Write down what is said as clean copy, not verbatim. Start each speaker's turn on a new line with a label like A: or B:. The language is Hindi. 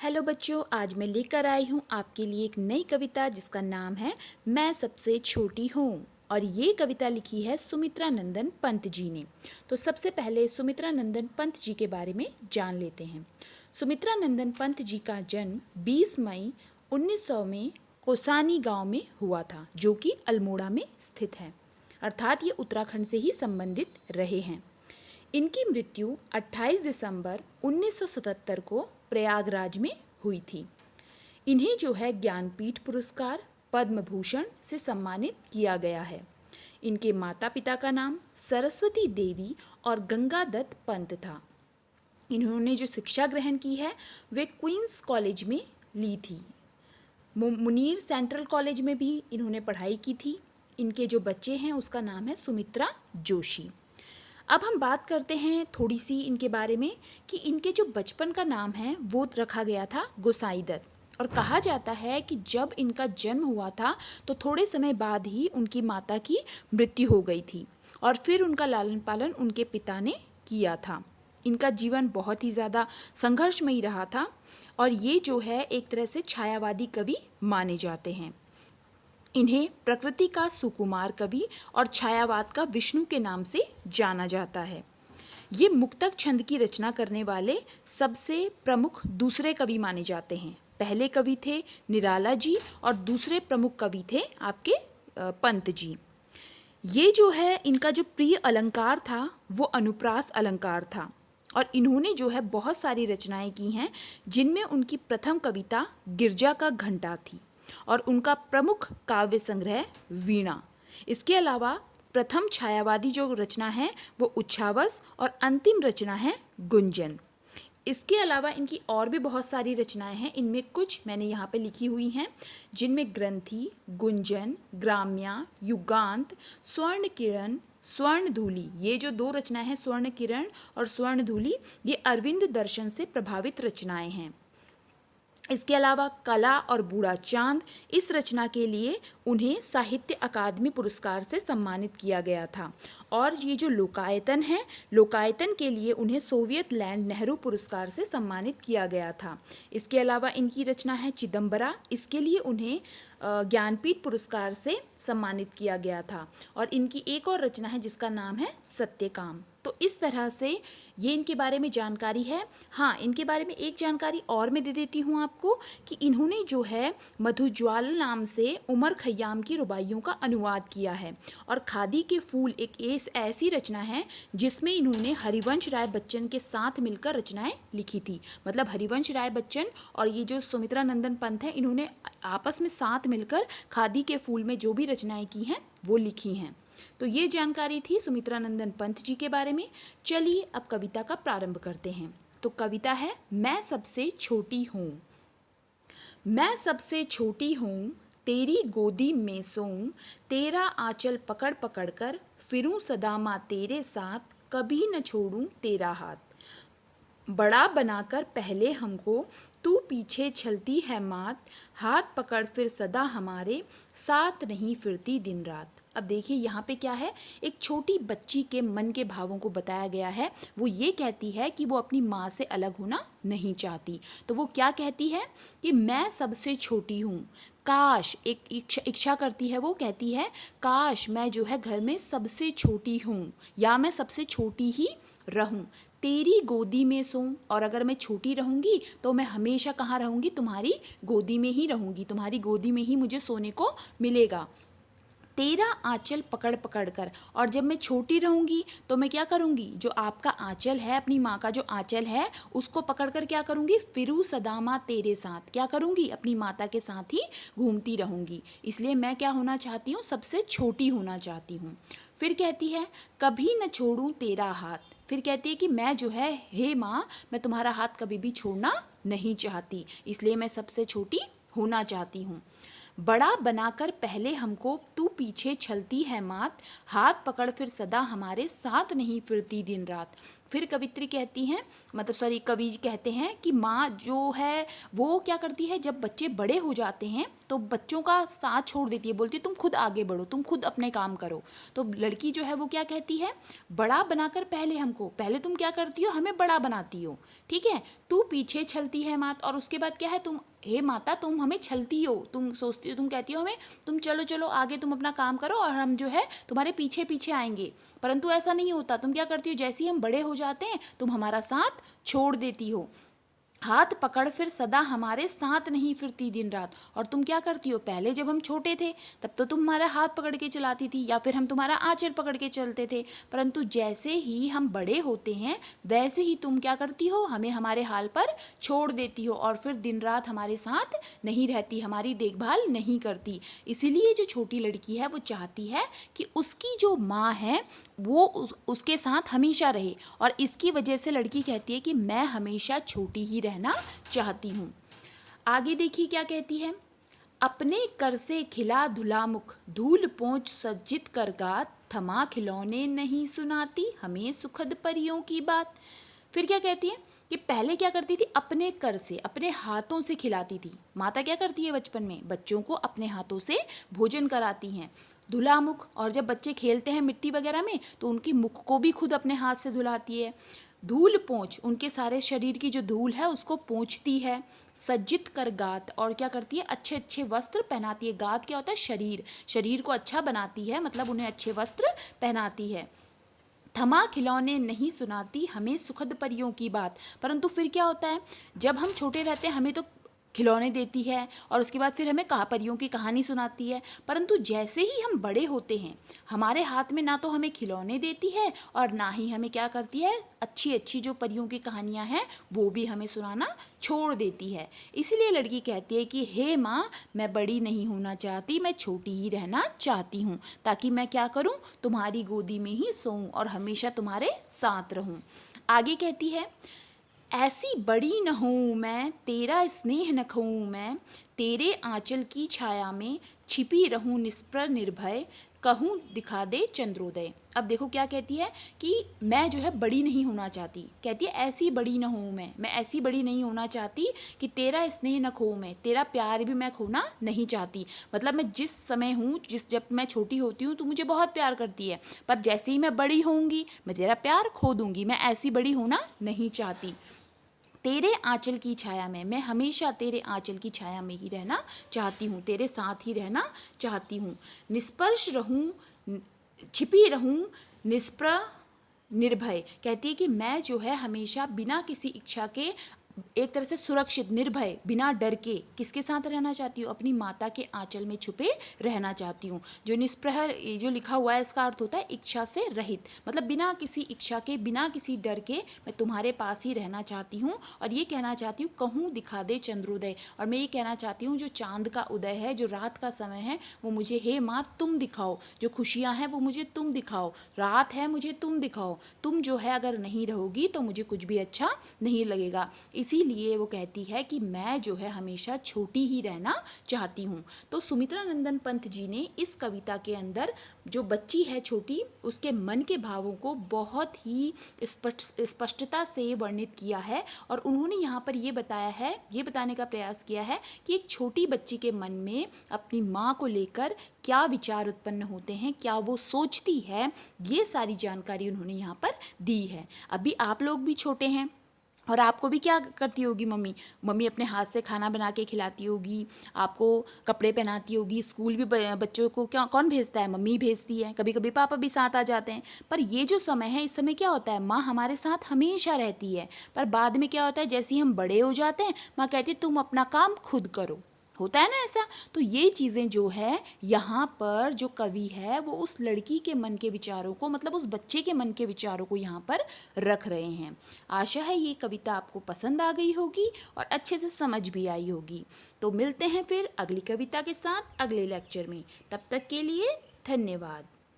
A: हेलो बच्चों, आज मैं लेकर आई हूँ आपके लिए एक नई कविता जिसका नाम है मैं सबसे छोटी हूँ। और ये कविता लिखी है सुमित्रा नंदन पंत जी ने। तो सबसे पहले सुमित्रा नंदन पंत जी के बारे में जान लेते हैं। सुमित्रा नंदन पंत जी का जन्म 20 मई 1900 में कोसानी गांव में हुआ था, जो कि अल्मोड़ा में स्थित है। अर्थात ये उत्तराखंड से ही संबंधित रहे हैं। इनकी मृत्यु 28 दिसंबर 1977 को प्रयागराज में हुई थी। इन्हें जो है ज्ञानपीठ पुरस्कार पद्म भूषण से सम्मानित किया गया है। इनके माता पिता का नाम सरस्वती देवी और गंगादत्त पंत था। इन्होंने जो शिक्षा ग्रहण की है वे क्वींस कॉलेज में ली थी। मुनीर सेंट्रल कॉलेज में भी इन्होंने पढ़ाई की थी। इनके जो बच्चे हैं उसका नाम है सुमित्रा जोशी। अब हम बात करते हैं थोड़ी सी इनके बारे में कि इनके जो बचपन का नाम है वो रखा गया था गोसाईदत्त। और कहा जाता है कि जब इनका जन्म हुआ था तो थोड़े समय बाद ही उनकी माता की मृत्यु हो गई थी और फिर उनका लालन पालन उनके पिता ने किया था। इनका जीवन बहुत ही ज़्यादा संघर्षमयी रहा था और ये जो है एक तरह से छायावादी कवि माने जाते हैं। इन्हें प्रकृति का सुकुमार कवि और छायावाद का विष्णु के नाम से जाना जाता है। ये मुक्तक छंद की रचना करने वाले सबसे प्रमुख दूसरे कवि माने जाते हैं। पहले कवि थे निराला जी और दूसरे प्रमुख कवि थे आपके पंत जी। ये जो है इनका जो प्रिय अलंकार था वो अनुप्रास अलंकार था। और इन्होंने जो है बहुत सारी रचनाएं की हैं, जिनमें उनकी प्रथम कविता गिरजा का घंटा थी और उनका प्रमुख काव्य संग्रह वीणा। इसके अलावा प्रथम छायावादी जो रचना है वो उच्छावस और अंतिम रचना है गुंजन। इसके अलावा इनकी और भी बहुत सारी रचनाएं हैं। इनमें कुछ मैंने यहाँ पे लिखी हुई हैं, जिनमें ग्रंथि, गुंजन, ग्राम्या, युगांत, स्वर्ण किरण, स्वर्ण धूलि, ये जो दो रचनाएं हैं स्वर्ण किरण और स्वर्ण धूलि, ये अरविंद दर्शन से प्रभावित रचनाएं हैं। इसके अलावा कला और बूढ़ा चांद, इस रचना के लिए उन्हें साहित्य अकादमी पुरस्कार से सम्मानित किया गया था। और ये जो लोकायतन है, लोकायतन के लिए उन्हें सोवियत लैंड नेहरू पुरस्कार से सम्मानित किया गया था। इसके अलावा इनकी रचना है चिदम्बरा, इसके लिए उन्हें ज्ञानपीठ पुरस्कार से सम्मानित किया गया था। और इनकी एक और रचना है जिसका नाम है सत्यकाम। तो इस तरह से ये इनके बारे में जानकारी है। हाँ, इनके बारे में एक जानकारी और मैं दे देती हूँ आपको कि इन्होंने जो है मधुज्वाल नाम से उमर खयाम की रुबाइयों का अनुवाद किया है। और खादी के फूल एक ऐसी रचना है जिसमें इन्होंने हरिवंश राय बच्चन के साथ मिलकर रचनाएं लिखी थी। मतलब हरिवंश राय बच्चन और ये जो सुमित्रा नंदन पंत हैं, इन्होंने आपस में साथ मिलकर खादी के फूल में जो भी रचनाएं की हैं वो लिखी हैं। तो ये जानकारी थी सुमित्रा नंदन पंत जी के बारे में। चलिए अब कविता का प्रारंभ करते हैं। तो कविता है मैं सबसे छोटी हूँ। मैं सबसे छोटी हूँ, तेरी गोदी में सोऊं, तेरा आंचल पकड़ पकड़ कर फिरूं सदा माँ तेरे साथ, कभी न छोड़ूं तेरा हाथ। बड़ा बनाकर पहले हमको तू पीछे चलती है मात, हाथ पकड़ फिर सदा हमारे साथ नहीं फिरती दिन रात। अब देखिए यहाँ पे क्या है, एक छोटी बच्ची के मन के भावों को बताया गया है। वो ये कहती है कि वो अपनी माँ से अलग होना नहीं चाहती। तो वो क्या कहती है कि मैं सबसे छोटी हूँ। काश, एक इच्छा करती है, वो कहती है काश मैं जो है घर में सबसे छोटी हूँ या मैं सबसे छोटी ही रहूं, तेरी गोदी में सोऊं। और अगर मैं छोटी रहूंगी तो मैं हमेशा कहाँ रहूंगी, तुम्हारी गोदी में ही रहूंगी, तुम्हारी गोदी में ही मुझे सोने को मिलेगा। तेरा आंचल पकड़ पकड़ कर, और जब मैं छोटी रहूंगी तो मैं क्या करूंगी, जो आपका आंचल है, अपनी माँ का जो आंचल है उसको पकड़ कर क्या करूंगी, फिरू सदामा तेरे साथ, क्या करूंगी, अपनी माता के साथ ही घूमती रहूंगी। इसलिए मैं क्या होना चाहती हूँ, सबसे छोटी होना चाहती हूँ। फिर कहती है कभी न छोड़ूं तेरा हाथ। फिर कहती है कि मैं जो है, हे माँ, मैं तुम्हारा हाथ कभी भी छोड़ना नहीं चाहती, इसलिए मैं सबसे छोटी होना चाहती हूँ। बड़ा बनाकर पहले हमको तू पीछे चलती है मात, हाथ पकड़ फिर सदा हमारे साथ नहीं फिरती दिन रात। फिर कवित्री कहती हैं, मतलब सॉरी कवि कहते हैं कि माँ जो है वो क्या करती है, जब बच्चे बड़े हो जाते हैं तो बच्चों का साथ छोड़ देती है, बोलती है तुम खुद आगे बढ़ो, तुम खुद अपने काम करो। तो लड़की जो है वो क्या कहती है, बड़ा बनाकर पहले हमको, पहले तुम क्या करती हो, हमें बड़ा बनाती हो, ठीक है, तू पीछे छलती है मात, और उसके बाद क्या है, तुम हे माता तुम हमें छलती हो, तुम सोचती हो, तुम कहती हो हमें तुम चलो चलो आगे, तुम अपना काम करो और हम जो है तुम्हारे पीछे पीछे आएंगे। परंतु ऐसा नहीं होता, तुम क्या करती हो, जैसे ही हम बड़े हो जाते हैं तुम हमारा साथ छोड़ देती हो, हाथ पकड़ फिर सदा हमारे साथ नहीं फिरती दिन रात। और तुम क्या करती हो, पहले जब हम छोटे थे तब तो तुम हमारा हाथ पकड़ के चलाती थी या फिर हम तुम्हारा आंचल पकड़ के चलते थे, परंतु जैसे ही हम बड़े होते हैं वैसे ही तुम क्या करती हो, हमें हमारे हाल पर छोड़ देती हो और फिर दिन रात हमारे साथ नहीं रहती, हमारी देखभाल नहीं करती। इसीलिए जो छोटी लड़की है वो चाहती है कि उसकी जो माँ है वो उसके साथ हमेशा रहे, और इसकी वजह से लड़की कहती है कि मैं हमेशा छोटी ही रहना चाहती हूँ। आगे देखिए क्या कहती है, अपने कर से खिला धुला मुख, धूल पोंछ सज्जित कर गात, थमा खिलौने नहीं सुनाती हमें सुखद परियों की बात। फिर क्या कहती है कि पहले क्या करती थी, अपने कर से, अपने हाथों से खिलाती थी। माता क्या करती है बचपन में, बच्चों को अपने हाथों से भोजन कराती हैं। धुला मुख, और जब बच्चे खेलते हैं मिट्टी वगैरह में तो उनकी मुख को भी खुद अपने हाथ से धुलाती है। धूल पोंछ, उनके सारे शरीर की जो धूल है उसको पोंछती है। सज्जित कर गात, और क्या करती है, अच्छे अच्छे वस्त्र पहनाती है। गात क्या होता है, शरीर, शरीर को अच्छा बनाती है, मतलब उन्हें अच्छे वस्त्र पहनाती है। थमा खिलौने नहीं सुनाती हमें सुखद परियों की बात। परंतु फिर क्या होता है, जब हम छोटे रहते हैं हमें तो खिलौने देती है और उसके बाद फिर हमें परियों की कहानी सुनाती है, परंतु जैसे ही हम बड़े होते हैं हमारे हाथ में ना तो हमें खिलौने देती है और ना ही हमें क्या करती है, अच्छी अच्छी जो परियों की कहानियाँ हैं वो भी हमें सुनाना छोड़ देती है। इसलिए लड़की कहती है कि हे माँ, मैं बड़ी नहीं होना चाहती, मैं छोटी ही रहना चाहती हूँ, ताकि मैं क्या करूँ, तुम्हारी गोदी में ही सोऊं और हमेशा तुम्हारे साथ रहूँ। आगे कहती है, ऐसी बड़ी न हूँ मैं, तेरा स्नेह न खोऊं मैं, तेरे आंचल की छाया में छिपी रहूं निष्प्रह निर्भय, कहूँ दिखा दे चंद्रोदय। अब देखो क्या कहती है कि मैं जो है बड़ी नहीं होना चाहती, कहती है ऐसी बड़ी न हूँ मैं ऐसी बड़ी नहीं होना चाहती कि तेरा स्नेह न खोऊं मैं, तेरा प्यार भी मैं खोना नहीं चाहती। मतलब मैं जिस समय हूँ, जब मैं छोटी होती हूँ तो मुझे बहुत प्यार करती है, पर जैसे ही मैं बड़ी होंगी मैं तेरा प्यार खो दूंगी, मैं ऐसी बड़ी होना नहीं चाहती। तेरे आंचल की छाया में, मैं हमेशा तेरे आंचल की छाया में ही रहना चाहती हूँ, तेरे साथ ही रहना चाहती हूँ। निष्पर्श रहूँ, छिपी रहूँ, निष्प्रह निर्भय, कहती है कि मैं जो है हमेशा बिना किसी इच्छा के, एक तरह से सुरक्षित, निर्भय, बिना डर के किसके साथ रहना चाहती हूँ, अपनी माता के आंचल में छुपे रहना चाहती हूँ। जो निष्प्रह जो लिखा हुआ है इसका अर्थ होता है इच्छा से रहित, मतलब बिना किसी इच्छा के, बिना किसी डर के मैं तुम्हारे पास ही रहना चाहती हूँ। और ये कहना चाहती हूँ, कहूँ दिखा दे चंद्रोदय, और मैं ये कहना चाहती हूँ जो चांद का उदय है, जो रात का समय है, वो मुझे हे माँ तुम दिखाओ, जो खुशियाँ हैं वो मुझे तुम दिखाओ, रात है मुझे तुम दिखाओ, तुम जो है अगर नहीं रहोगी तो मुझे कुछ भी अच्छा नहीं लगेगा। इसीलिए वो कहती है कि मैं जो है हमेशा छोटी ही रहना चाहती हूँ। तो सुमित्रा नंदन पंत जी ने इस कविता के अंदर जो बच्ची है छोटी, उसके मन के भावों को बहुत ही स्पष्टता से वर्णित किया है, और उन्होंने यहाँ पर ये बताया है, ये बताने का प्रयास किया है कि एक छोटी बच्ची के मन में अपनी माँ को लेकर क्या विचार उत्पन्न होते हैं, क्या वो सोचती है, ये सारी जानकारी उन्होंने यहाँ पर दी है। अभी आप लोग भी छोटे हैं और आपको भी क्या करती होगी मम्मी, मम्मी अपने हाथ से खाना बना के खिलाती होगी, आपको कपड़े पहनाती होगी, स्कूल भी बच्चों को क्या कौन भेजता है, मम्मी भेजती है, कभी कभी पापा भी साथ आ जाते हैं। पर ये जो समय है, इस समय क्या होता है, माँ हमारे साथ हमेशा रहती है, पर बाद में क्या होता है, जैसे ही हम बड़े हो जाते हैं माँ कहती है तुम अपना काम खुद करो, होता है ना ऐसा। तो ये चीज़ें जो है यहाँ पर जो कवि है वो उस लड़की के मन के विचारों को, मतलब उस बच्चे के मन के विचारों को यहाँ पर रख रहे हैं। आशा है ये कविता आपको पसंद आ गई होगी और अच्छे से समझ भी आई होगी। तो मिलते हैं फिर अगली कविता के साथ अगले लेक्चर में, तब तक के लिए धन्यवाद।